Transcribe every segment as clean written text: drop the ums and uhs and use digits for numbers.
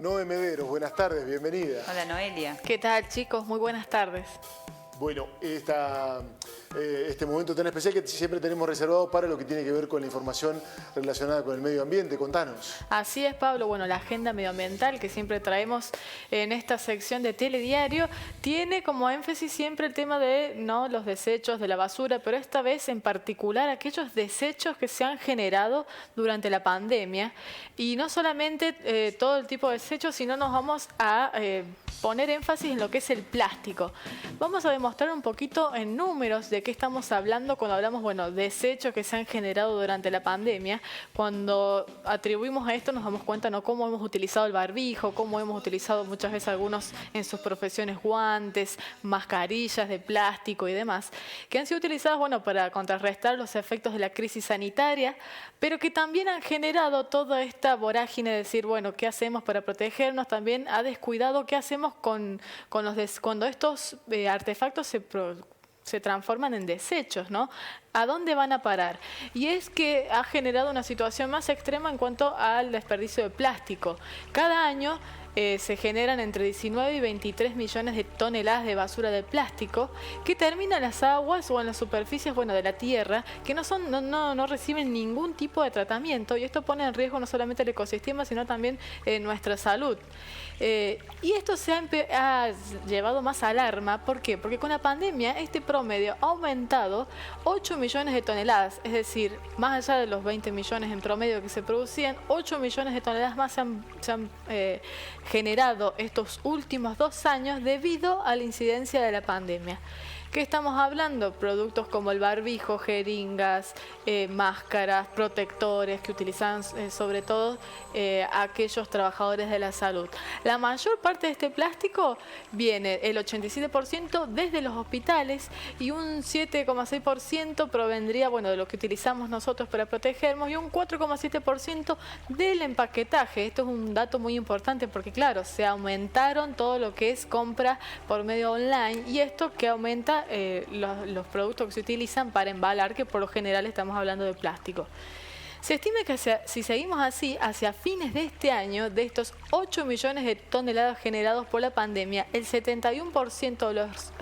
Noé Mederos, buenas tardes, bienvenida. Hola Noelia. ¿Qué tal, chicos? Muy buenas tardes. Bueno, este momento tan especial que siempre tenemos reservado para lo que tiene que ver con la información relacionada con el medio ambiente. Contanos. Así es, Pablo. Bueno, la agenda medioambiental que siempre traemos en esta sección de Telediario tiene como énfasis siempre el tema de los desechos, de la basura, pero esta vez en particular aquellos desechos que se han generado durante la pandemia. Y no solamente todo el tipo de desechos, sino nos vamos a poner énfasis en lo que es el plástico. Vamos a demostrar un poquito en números de qué estamos hablando cuando hablamos, desechos que se han generado durante la pandemia. Cuando atribuimos a esto nos damos cuenta, cómo hemos utilizado el barbijo, cómo hemos utilizado muchas veces algunos en sus profesiones guantes, mascarillas de plástico y demás, que han sido utilizadas, para contrarrestar los efectos de la crisis sanitaria, pero que también han generado toda esta vorágine de decir, ¿qué hacemos para protegernos? También ha descuidado qué hacemos cuando estos artefactos se transforman en desechos, ¿no? ¿A dónde van a parar? Y es que ha generado una situación más extrema en cuanto al desperdicio de plástico. Cada año se generan entre 19 y 23 millones de toneladas de basura de plástico que termina en las aguas o en las superficies de la tierra, que no reciben ningún tipo de tratamiento, y esto pone en riesgo no solamente el ecosistema, sino también nuestra salud. Y esto se ha llevado más alarma. ¿Por qué? Porque con la pandemia este promedio ha aumentado 8 millones de toneladas, es decir, más allá de los 20 millones en promedio que se producían, 8 millones de toneladas más se han generado estos últimos 2 años debido a la incidencia de la pandemia. ¿Qué estamos hablando? Productos como el barbijo, jeringas, máscaras, protectores que utilizan sobre todo aquellos trabajadores de la salud. La mayor parte de este plástico viene, el 87%, desde los hospitales, y un 7,6% provendría de lo que utilizamos nosotros para protegernos, y un 4,7% del empaquetaje. Esto es un dato muy importante porque, claro, se aumentaron todo lo que es compra por medio online, y esto que aumenta los productos que se utilizan para embalar, que por lo general estamos hablando de plástico. Se estima que si seguimos así, hacia fines de este año, de estos 8 millones de toneladas generados por la pandemia, el 71% de los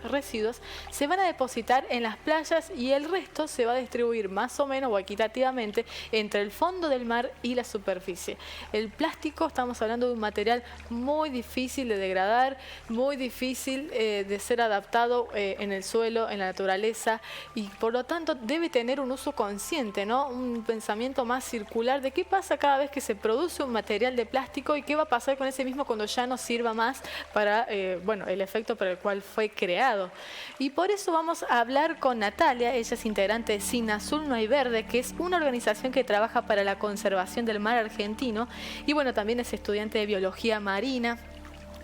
residuos se van a depositar en las playas, y el resto se va a distribuir más o menos o equitativamente entre el fondo del mar y la superficie. El plástico, estamos hablando de un material muy difícil de degradar, muy difícil de ser adaptado en el suelo, en la naturaleza, y por lo tanto debe tener un uso consciente, un pensamiento más circular de qué pasa cada vez que se produce un material de plástico y qué va a pasar con ese mismo cuando ya no sirva más para el efecto para el cual fue creado. Y por eso vamos a hablar con Natalia. Ella es integrante de Sin Azul No Hay Verde, que es una organización que trabaja para la conservación del mar argentino, y también es estudiante de biología marina,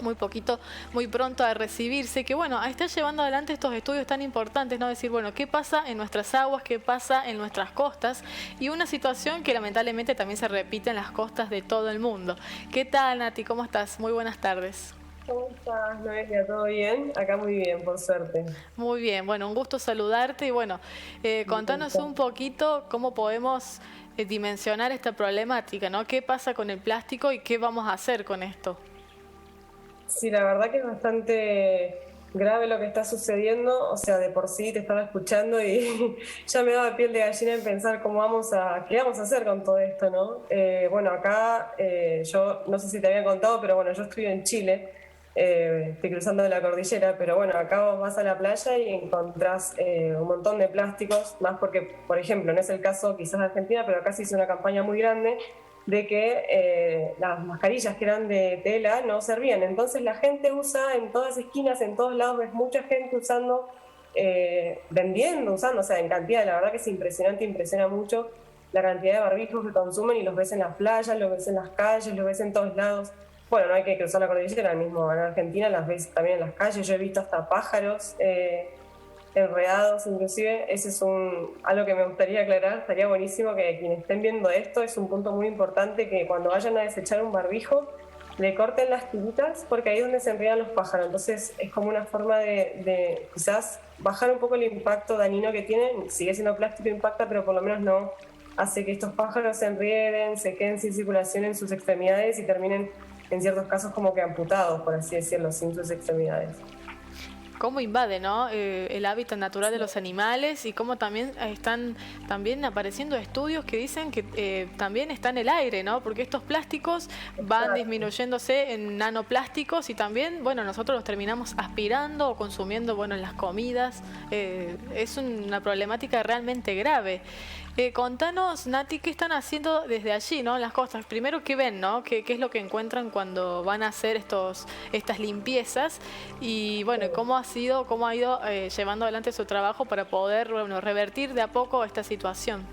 muy pronto a recibirse, que está llevando adelante estos estudios tan importantes, decir, qué pasa en nuestras aguas, qué pasa en nuestras costas, y una situación que lamentablemente también se repite en las costas de todo el mundo. ¿Qué tal, Nati? ¿Cómo estás? Muy buenas tardes. ¿Cómo estás, Noelia? ¿Todo bien? Acá muy bien, por suerte. Muy bien, un gusto saludarte, y contanos un poquito cómo podemos dimensionar esta problemática, ¿no? ¿Qué pasa con el plástico y qué vamos a hacer con esto? Sí, la verdad que es bastante grave lo que está sucediendo. O sea, de por sí te estaba escuchando y ya me daba piel de gallina en pensar qué vamos a hacer con todo esto, ¿no? Acá yo no sé si te había contado, pero yo estoy en Chile, estoy cruzando la cordillera, pero acá vos vas a la playa y encontrás un montón de plásticos, más porque, por ejemplo, no es el caso quizás de Argentina, pero acá se hizo una campaña muy grande de que las mascarillas que eran de tela no servían. Entonces la gente usa en todas esquinas, en todos lados, ves mucha gente usando, usando, o sea, en cantidad. La verdad que es impresionante, impresiona mucho la cantidad de barbijos que consumen, y los ves en las playas, los ves en las calles, los ves en todos lados. No hay que cruzar la cordillera, mismo en Argentina las ves también en las calles. Yo he visto hasta pájaros enredados, inclusive. Ese es algo que me gustaría aclarar. Estaría buenísimo que quienes estén viendo esto, es un punto muy importante, que cuando vayan a desechar un barbijo le corten las tiritas, porque ahí es donde se enredan los pájaros. Entonces es como una forma de quizás bajar un poco el impacto dañino que tiene. Sigue siendo plástico, impacta, pero por lo menos no hace que estos pájaros se enrieden, se queden sin circulación en sus extremidades y terminen en ciertos casos como que amputados, por así decirlo, sin sus extremidades. Cómo invade, ¿no? El hábitat natural de los animales, y cómo también están apareciendo estudios que dicen que también está en el aire, ¿no? Porque estos plásticos van disminuyéndose en nanoplásticos y también, bueno, nosotros los terminamos aspirando o consumiendo, bueno, en las comidas. Es una problemática realmente grave. Contanos, Nati, ¿qué están haciendo desde allí, ¿no? En las costas? Primero, ¿qué ven, ¿no? ¿Qué es lo que encuentran cuando van a hacer estas limpiezas? Y bueno, ¿cómo ha ido llevando adelante su trabajo para poder, bueno, revertir de a poco esta situación?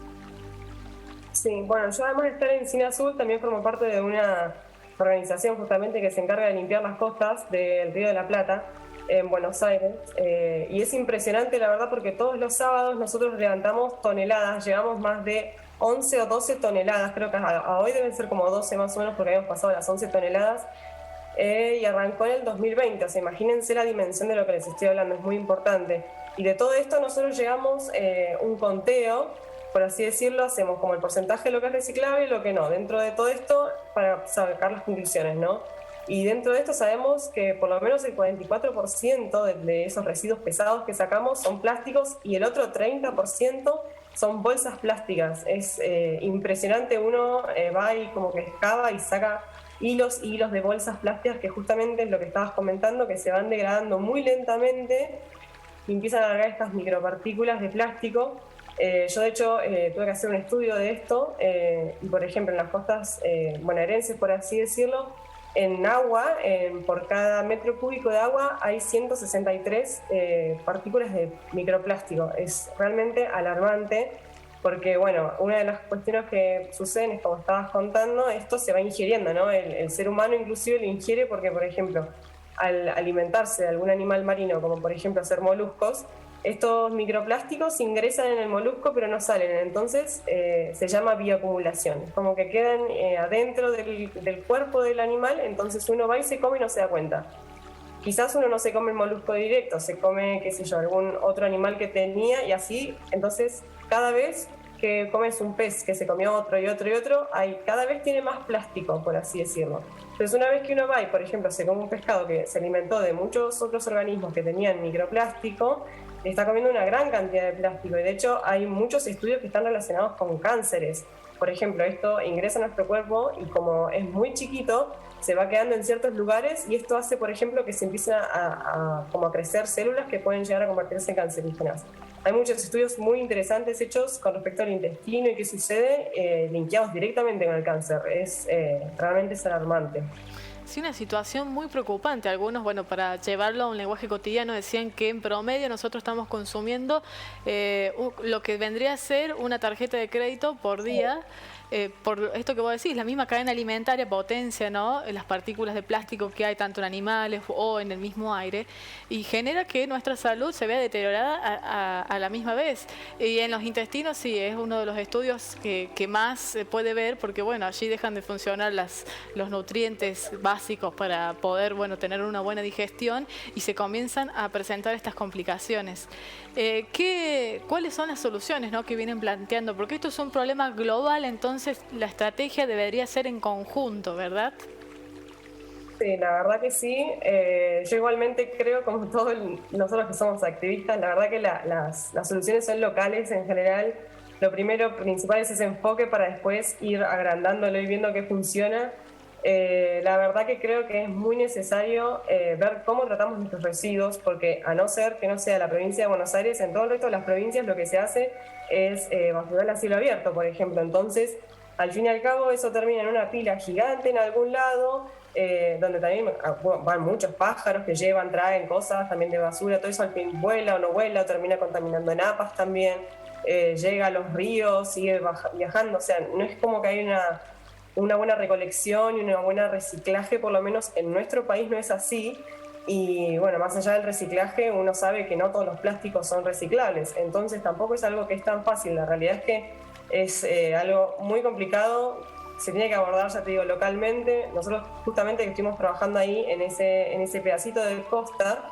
Sí, bueno, yo además de estar en Cine Azul también formo parte de una organización justamente que se encarga de limpiar las costas del Río de la Plata en Buenos Aires, y es impresionante la verdad porque todos los sábados nosotros levantamos toneladas, llevamos más de 11 o 12 toneladas, creo que a hoy deben ser como 12 más o menos porque habíamos pasado las 11 toneladas, y arrancó en el 2020, o sea, imagínense la dimensión de lo que les estoy hablando, es muy importante. Y de todo esto nosotros llegamos un conteo, por así decirlo, hacemos como el porcentaje de lo que es reciclable y lo que no, dentro de todo esto para sacar las conclusiones, ¿no? Y dentro de esto sabemos que por lo menos el 44% de esos residuos pesados que sacamos son plásticos y el otro 30% son bolsas plásticas. Es impresionante, uno va y como que excava y saca hilos y hilos de bolsas plásticas, que justamente es lo que estabas comentando, que se van degradando muy lentamente y empiezan a largar estas micropartículas de plástico. Yo de hecho tuve que hacer un estudio de esto, y por ejemplo en las costas bonaerenses, por así decirlo, en agua, por cada metro cúbico de agua hay 163 partículas de microplástico. Es realmente alarmante porque, bueno, una de las cuestiones que suceden es, como estabas contando, esto se va ingiriendo, ¿no? El ser humano inclusive lo ingiere porque, por ejemplo, al alimentarse de algún animal marino, como por ejemplo hacer moluscos, estos microplásticos ingresan en el molusco pero no salen, entonces se llama bioacumulación, como que quedan adentro del cuerpo del animal, entonces uno va y se come y no se da cuenta. Quizás uno no se come el molusco directo, se come, qué sé yo, algún otro animal que tenía y así, entonces cada vez que comes un pez que se comió otro y otro y otro, cada vez tiene más plástico, por así decirlo. Entonces una vez que uno va y, por ejemplo, se come un pescado que se alimentó de muchos otros organismos que tenían microplástico, está comiendo una gran cantidad de plástico y de hecho hay muchos estudios que están relacionados con cánceres. Por ejemplo, esto ingresa a nuestro cuerpo y como es muy chiquito, se va quedando en ciertos lugares y esto hace, por ejemplo, que se empiecen a crecer células que pueden llegar a convertirse en cancerígenas. Hay muchos estudios muy interesantes hechos con respecto al intestino y qué sucede, linkeados directamente con el cáncer. Realmente es alarmante. Sí, una situación muy preocupante. Algunos, bueno, para llevarlo a un lenguaje cotidiano, decían que en promedio nosotros estamos consumiendo lo que vendría a ser una tarjeta de crédito por día. Por esto que vos decís, la misma cadena alimentaria potencia, ¿no?, las partículas de plástico que hay tanto en animales o en el mismo aire, y genera que nuestra salud se vea deteriorada a la misma vez. Y en los intestinos sí, es uno de los estudios que más se puede ver, porque bueno, allí dejan de funcionar los nutrientes básicos para poder, bueno, tener una buena digestión y se comienzan a presentar estas complicaciones. ¿Cuáles son las soluciones, ¿no?, que vienen planteando? Porque esto es un problema global, entonces la estrategia debería ser en conjunto, ¿verdad? Sí, la verdad que sí. Yo igualmente creo, como todos nosotros que somos activistas, la verdad que las soluciones son locales en general. Lo primero, principal, es ese enfoque para después ir agrandándolo y viendo qué funciona. La verdad que creo que es muy necesario ver cómo tratamos nuestros residuos, porque a no ser que no sea la provincia de Buenos Aires, en todo el resto de las provincias lo que se hace es basural a cielo abierto, por ejemplo. Entonces, al fin y al cabo, eso termina en una pila gigante en algún lado, donde también van muchos pájaros que traen cosas también de basura, todo eso al fin vuela o no vuela, o termina contaminando napas también, llega a los ríos, sigue viajando, o sea, no es como que hay una buena recolección y una buena reciclaje, por lo menos en nuestro país no es así. Y bueno, más allá del reciclaje, uno sabe que no todos los plásticos son reciclables, entonces tampoco es algo que es tan fácil. La realidad es que es algo muy complicado, se tiene que abordar, ya te digo, localmente. Nosotros justamente que estuvimos trabajando ahí en ese pedacito de costa,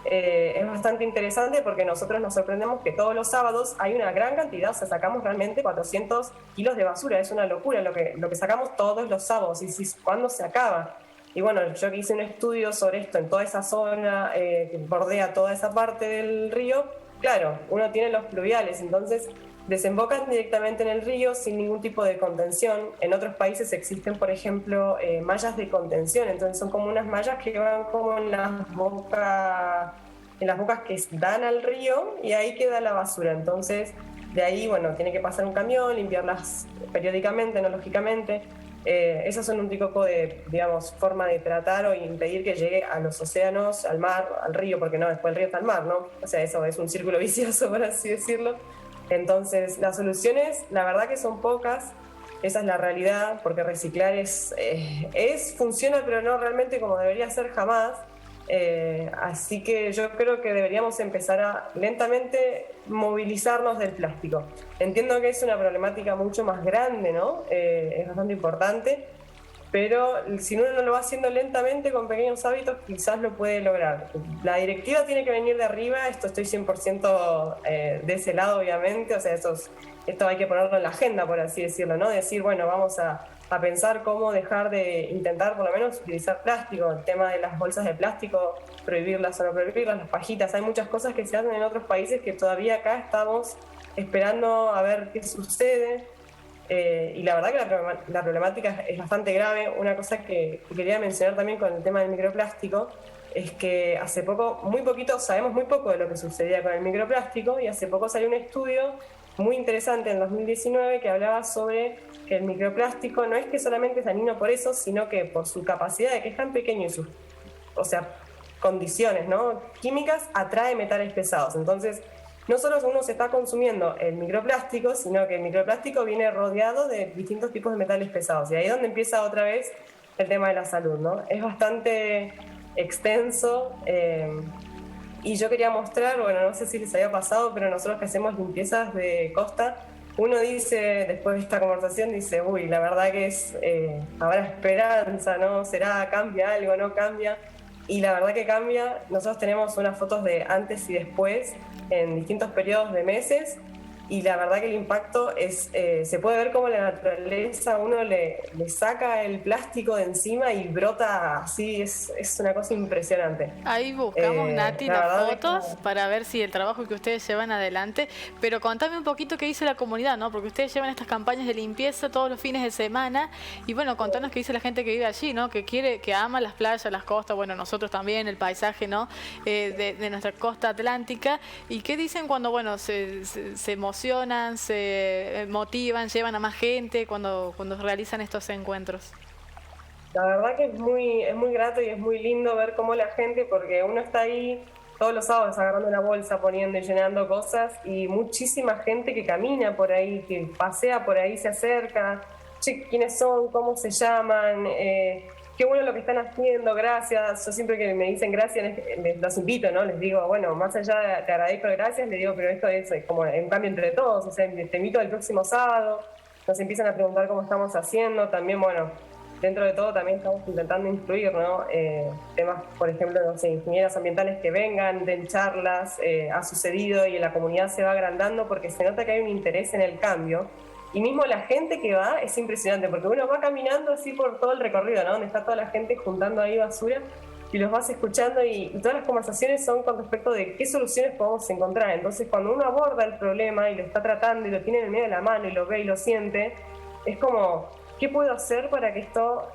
es bastante interesante porque nosotros nos sorprendemos que todos los sábados hay una gran cantidad, o sea, sacamos realmente 400 kilos de basura, es una locura lo que sacamos todos los sábados, y ¿cuándo se acaba? Y bueno, yo que hice un estudio sobre esto en toda esa zona que bordea toda esa parte del río, claro, uno tiene los pluviales, entonces desembocan directamente en el río sin ningún tipo de contención. En otros países existen, por ejemplo, mallas de contención, entonces son como unas mallas que van como en las bocas que dan al río y ahí queda la basura. Entonces, de ahí, bueno, tiene que pasar un camión, limpiarlas periódicamente, no lógicamente. Esas son un tipo de, digamos, forma de tratar o impedir que llegue a los océanos, al mar, al río, porque no, después el río está al mar, ¿no? O sea, eso es un círculo vicioso, por así decirlo. Entonces, las soluciones, la verdad que son pocas, esa es la realidad, porque reciclar funciona, pero no realmente como debería ser jamás. Así que yo creo que deberíamos empezar a lentamente movilizarnos del plástico. Entiendo que es una problemática mucho más grande, ¿no? Es bastante importante, pero si uno no lo va haciendo lentamente con pequeños hábitos, quizás lo puede lograr. La directiva tiene que venir de arriba, esto estoy 100% de ese lado, obviamente, o sea, esto hay que ponerlo en la agenda, por así decirlo, ¿no? Decir, bueno, vamos a pensar cómo dejar de intentar por lo menos utilizar plástico, el tema de las bolsas de plástico, prohibirlas o no prohibirlas, las pajitas, hay muchas cosas que se hacen en otros países que todavía acá estamos esperando a ver qué sucede. Y la verdad que la problemática es bastante grave. Una cosa que quería mencionar también con el tema del microplástico es que hace poco, sabemos muy poco de lo que sucedía con el microplástico, y hace poco salió un estudio muy interesante en 2019 que hablaba sobre que el microplástico no es que solamente es dañino por eso, sino que por su capacidad de que es tan pequeño y sus, o sea, condiciones, ¿no?, químicas, atrae metales pesados. Entonces, no solo uno se está consumiendo el microplástico, sino que el microplástico viene rodeado de distintos tipos de metales pesados. Y ahí es donde empieza otra vez el tema de la salud, ¿no? Es bastante extenso. Y yo quería mostrar, bueno, no sé si les había pasado, pero nosotros que hacemos limpiezas de costa, uno dice, después de esta conversación, dice, uy, la verdad que habrá esperanza, ¿no? ¿Será, cambia algo, no cambia? Y la verdad que cambia. Nosotros tenemos unas fotos de antes y después en distintos periodos de meses, y la verdad que el impacto se puede ver cómo la naturaleza uno le saca el plástico de encima y brota así, es una cosa impresionante. Ahí buscamos, Nati, las fotos para ver si el trabajo que ustedes llevan adelante, pero contame un poquito qué dice la comunidad, ¿no? Porque ustedes llevan estas campañas de limpieza todos los fines de semana, y bueno, contanos qué dice la gente que vive allí, ¿no? Que ama las playas, las costas, bueno, nosotros también, el paisaje, ¿no? De nuestra costa atlántica, y qué dicen cuando, bueno, se emocionan, se motivan, llevan a más gente cuando realizan estos encuentros. La verdad que es muy grato y es muy lindo ver cómo la gente, porque uno está ahí todos los sábados agarrando una bolsa, poniendo y llenando cosas, y muchísima gente que camina por ahí, que pasea por ahí, se acerca, che, ¿quiénes son? ¿Cómo se llaman? Qué bueno lo que están haciendo, gracias. Yo siempre que me dicen gracias, los invito, ¿no? Les digo, bueno, más allá de te agradezco, gracias, les digo, pero esto es como un cambio entre todos, o sea, te invito el próximo sábado, nos empiezan a preguntar cómo estamos haciendo, también, bueno, dentro de todo también estamos intentando incluir, ¿no? Temas, por ejemplo, no sé, ingenieros ambientales que vengan, den charlas, ha sucedido y en la comunidad se va agrandando porque se nota que hay un interés en el cambio. Y mismo la gente que va es impresionante, porque uno va caminando así por todo el recorrido, ¿no? Donde está toda la gente juntando ahí basura, y los vas escuchando, y todas las conversaciones son con respecto de qué soluciones podemos encontrar. Entonces, cuando uno aborda el problema y lo está tratando y lo tiene en el medio de la mano y lo ve y lo siente, es como, ¿qué puedo hacer para que esto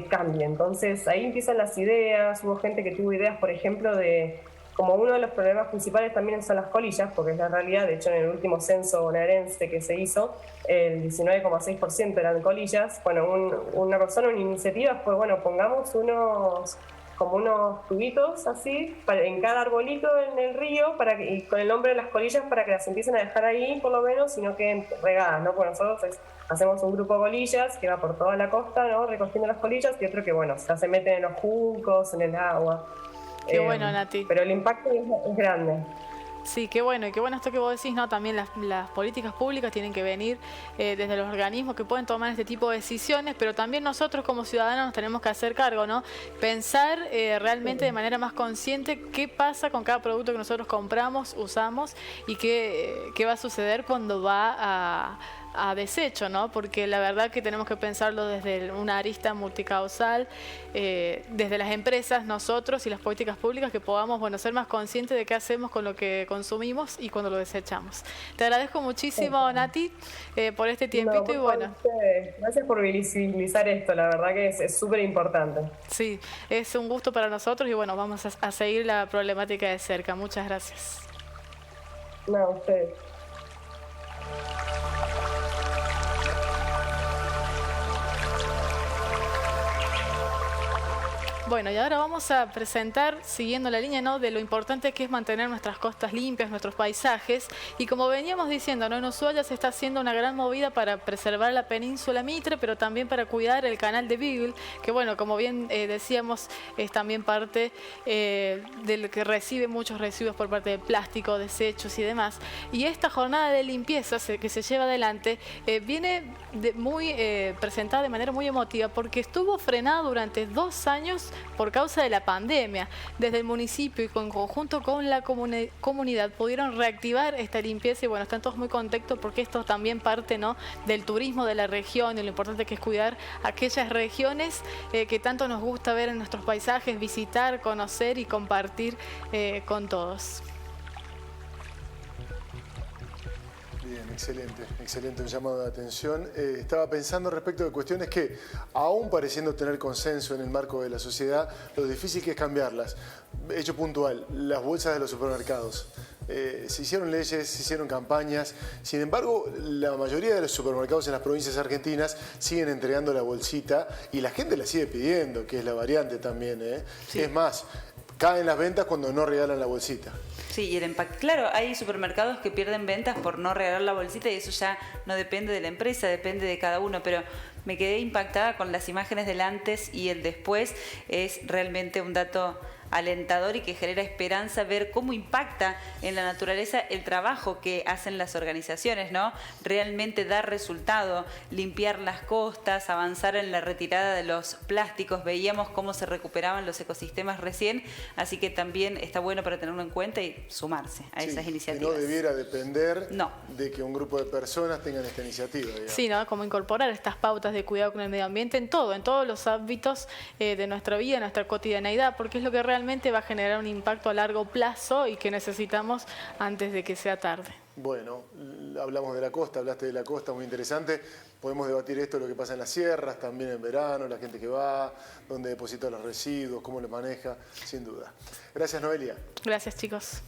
cambie? Entonces, ahí empiezan las ideas. Hubo gente que tuvo ideas, por ejemplo, de como uno de los problemas principales también son las colillas, porque es la realidad. De hecho, en el último censo bonaerense que se hizo, el 19,6% eran colillas. Bueno, una persona, una iniciativa fue, bueno, pongamos unos tubitos así en cada arbolito en el río, y con el nombre de las colillas, para que las empiecen a dejar ahí por lo menos y no queden regadas, ¿no? Pues nosotros hacemos un grupo de colillas que va por toda la costa, ¿no?, recogiendo las colillas, y otro que, bueno, se meten en los juncos, en el agua. Qué bueno, Nati. Pero el impacto es grande. Sí, qué bueno, y qué bueno esto que vos decís, ¿no? También las políticas públicas tienen que venir desde los organismos que pueden tomar este tipo de decisiones, pero también nosotros como ciudadanos nos tenemos que hacer cargo, ¿no? Pensar realmente de manera más consciente qué pasa con cada producto que nosotros compramos, usamos, y qué va a suceder cuando va a desecho, ¿no? Porque la verdad que tenemos que pensarlo desde una arista multicausal, desde las empresas, nosotros y las políticas públicas, que podamos, bueno, ser más conscientes de qué hacemos con lo que consumimos y cuando lo desechamos. Te agradezco muchísimo, Nati, por este tiempito. No, y bueno, gracias por visibilizar esto, la verdad que es súper importante. sí, es un gusto para nosotros y bueno, vamos a seguir la problemática de cerca. Muchas gracias. No, ustedes. Bueno, y ahora vamos a presentar, siguiendo la línea, ¿no?, de lo importante que es mantener nuestras costas limpias, nuestros paisajes. Y como veníamos diciendo, ¿no?, en Ushuaia se está haciendo una gran movida para preservar la península Mitre, pero también para cuidar el canal de Beagle, que bueno, como bien decíamos, es también parte del que recibe muchos residuos por parte de plástico, desechos y demás. Y esta jornada de limpieza que se lleva adelante viene muy presentada de manera muy emotiva, porque estuvo frenado durante 2 años por causa de la pandemia. Desde el municipio y en conjunto con la comunidad pudieron reactivar esta limpieza y bueno, están todos muy contentos porque esto también parte, ¿no?, del turismo de la región y lo importante que es cuidar aquellas regiones que tanto nos gusta ver en nuestros paisajes, visitar, conocer y compartir con todos. Bien, excelente un llamado de atención. Estaba pensando respecto de cuestiones que, aún pareciendo tener consenso en el marco de la sociedad, lo difícil que es cambiarlas. Hecho puntual, las bolsas de los supermercados. Se hicieron leyes, se hicieron campañas, sin embargo, la mayoría de los supermercados en las provincias argentinas siguen entregando la bolsita y la gente la sigue pidiendo, que es la variante también, ¿eh? Sí. Es más, caen las ventas cuando no regalan la bolsita. Sí, y el empaque. Claro, hay supermercados que pierden ventas por no regalar la bolsita y eso ya no depende de la empresa, depende de cada uno, pero me quedé impactada con las imágenes del antes y el después. Es realmente un dato alentador y que genera esperanza ver cómo impacta en la naturaleza el trabajo que hacen las organizaciones, ¿no? Realmente da resultado, limpiar las costas, avanzar en la retirada de los plásticos, veíamos cómo se recuperaban los ecosistemas recién, así que también está bueno para tenerlo en cuenta y sumarse a esas iniciativas. No debiera depender de que un grupo de personas tengan esta iniciativa, digamos. Sí, ¿no? Como incorporar estas pautas de cuidado con el medio ambiente en todos los ámbitos de nuestra vida, nuestra cotidianeidad, porque es lo que realmente va a generar un impacto a largo plazo y que necesitamos antes de que sea tarde. Bueno, hablamos de la costa, hablaste de la costa, muy interesante. Podemos debatir esto, lo que pasa en las sierras, también en verano, la gente que va, dónde deposita los residuos, cómo lo maneja, sin duda. Gracias, Noelia. Gracias, chicos.